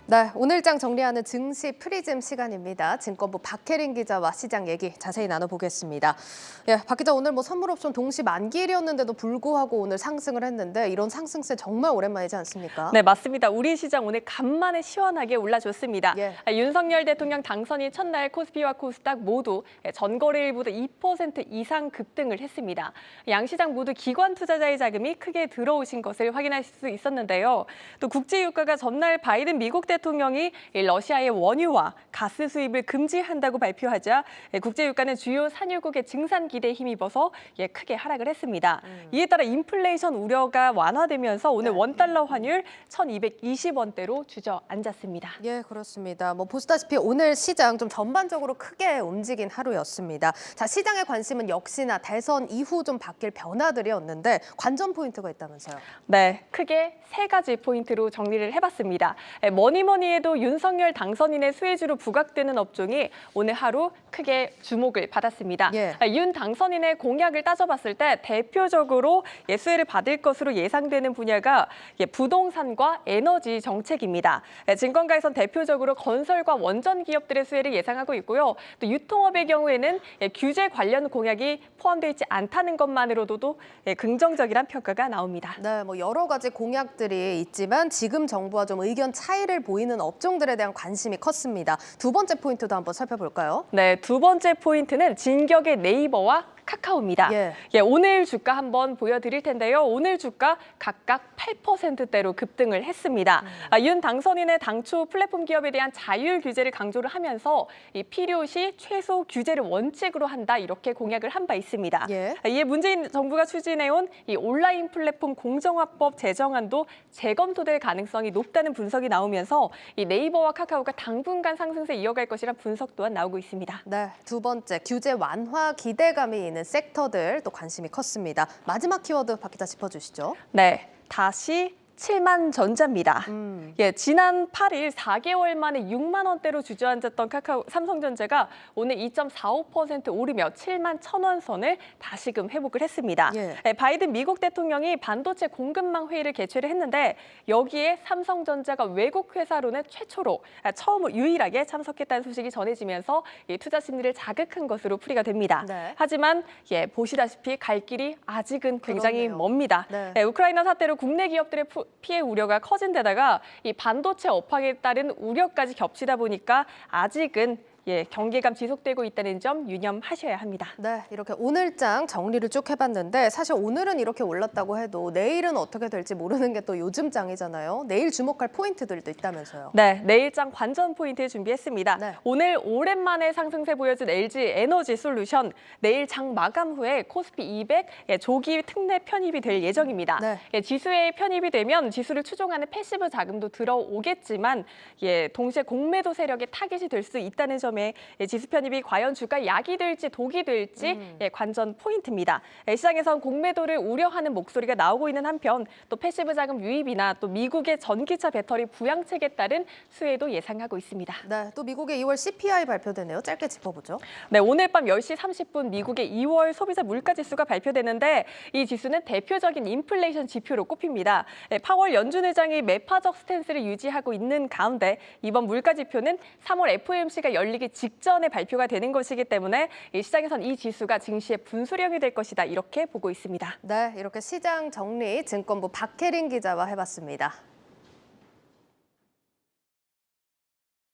네, 오늘장 정리하는 증시 프리즘 시간입니다. 증권부 박혜린 기자와 시장 얘기 자세히 나눠보겠습니다. 예, 박 기자 오늘 선물 옵션 동시 만기일이었는데도 불구하고 오늘 상승을 했는데 이런 상승세 정말 오랜만이지 않습니까? 네, 맞습니다. 우리 시장 오늘 간만에 시원하게 올라줬습니다. 예. 윤석열 대통령 당선인 첫날 코스피와 코스닥 모두 전거래일보다 2% 이상 급등을 했습니다. 양시장 모두 기관 투자자의 자금이 크게 들어오신 것을 확인할 수 있었는데요. 또 국제유가가 전날 바이든 미국 대통령이 러시아의 원유와 가스 수입을 금지한다고 발표하자 국제유가는 주요 산유국의 증산 기대에 힘입어서 크게 하락을 했습니다. 이에 따라 인플레이션 우려가 완화되면서 오늘 원달러 환율 1,220원대로 주저앉았습니다. 예, 그렇습니다. 보시다시피 오늘 시장 좀 전반적으로 크게 움직인 하루였습니다. 자, 시장의 관심은 역시나 대선 이후 좀 바뀔 변화들이었는데 관전 포인트가 있다면서요? 네, 크게 세 가지 포인트로 정리를 해봤습니다. 뭐니 해도 윤석열 당선인의 수혜주로 부각되는 업종이 오늘 하루 크게 주목을 받았습니다. 예. 윤 당선인의 공약을 따져봤을 때 대표적으로 수혜를 받을 것으로 예상되는 분야가 부동산과 에너지 정책입니다. 증권가에선 대표적으로 건설과 원전 기업들의 수혜를 예상하고 있고요. 또 유통업의 경우에는 규제 관련 공약이 포함되어 있지 않다는 것만으로도 긍정적이란 평가가 나옵니다. 네, 여러 가지 공약들이 있지만 지금 정부와 좀 의견 차이를 보이는 업종들에 대한 관심이 컸습니다. 두 번째 포인트도 한번 살펴볼까요? 네, 두 번째 포인트는 진격의 네이버와 카카오입니다. 오늘 주가 한번 보여드릴 텐데요. 오늘 주가 각각 8%대로 급등을 했습니다. 윤 당선인의 당초 플랫폼 기업에 대한 자율 규제를 강조를 하면서 필요시 최소 규제를 원칙으로 한다 이렇게 공약을 한 바 있습니다. 이에 문재인 정부가 추진해온 이 온라인 플랫폼 공정화법 제정안도 재검토될 가능성이 높다는 분석이 나오면서 이 네이버와 카카오가 당분간 상승세 이어갈 것이란 분석 또한 나오고 있습니다. 네, 두 번째 규제 완화 기대감이 있는 섹터들 또 관심이 컸습니다. 마지막 키워드 박 기자 짚어주시죠. 네, 다시 7만 전자입니다. 지난 8일 4개월 만에 6만 원대로 주저앉았던 삼성전자가 오늘 2.45% 오르며 7만 1,000원 선을 다시금 회복을 했습니다. 바이든 미국 대통령이 반도체 공급망 회의를 개최를 했는데 여기에 삼성전자가 외국 회사로는 처음으로 유일하게 참석했다는 소식이 전해지면서 투자 심리를 자극한 것으로 풀이가 됩니다. 하지만 보시다시피 갈 길이 아직은 굉장히 멉니다. 우크라이나 사태로 국내 기업들의 피해 우려가 커진 데다가 이 반도체 업황에 따른 우려까지 겹치다 보니까 아직은 경계감 지속되고 있다는 점 유념하셔야 합니다. 네, 이렇게 오늘장 정리를 쭉 해봤는데 사실 오늘은 이렇게 올랐다고 해도 내일은 어떻게 될지 모르는 게 또 요즘장이잖아요. 내일 주목할 포인트들도 있다면서요. 네, 내일장 관전 포인트 준비했습니다. 오늘 오랜만에 상승세 보여준 LG 에너지 솔루션, 내일 장 마감 후에 코스피 200 조기 특례 편입이 될 예정입니다. 지수에 편입이 되면 지수를 추종하는 패시브 자금도 들어오겠지만 동시에 공매도 세력의 타깃이 될 수 있다는 점에 지수 편입이 과연 주가 약이 될지 독이 될지 관전 포인트입니다. 시장에선 공매도를 우려하는 목소리가 나오고 있는 한편 또 패시브 자금 유입이나 또 미국의 전기차 배터리 부양책에 따른 수혜도 예상하고 있습니다. 네, 또 미국의 2월 CPI 발표되네요. 짧게 짚어보죠. 네, 오늘 밤 10시 30분 미국의 2월 소비자 물가지수가 발표되는데 이 지수는 대표적인 인플레이션 지표로 꼽힙니다. 파월 연준 의장이 매파적 스탠스를 유지하고 있는 가운데 이번 물가지표는 3월 FOMC가 열리기 직전에 발표가 되는 것이기 때문에 시장에선 이 지수가 증시의 분수령이 될 것이다 이렇게 보고 있습니다. 네, 이렇게 시장 정리 증권부 박혜린 기자와 해봤습니다.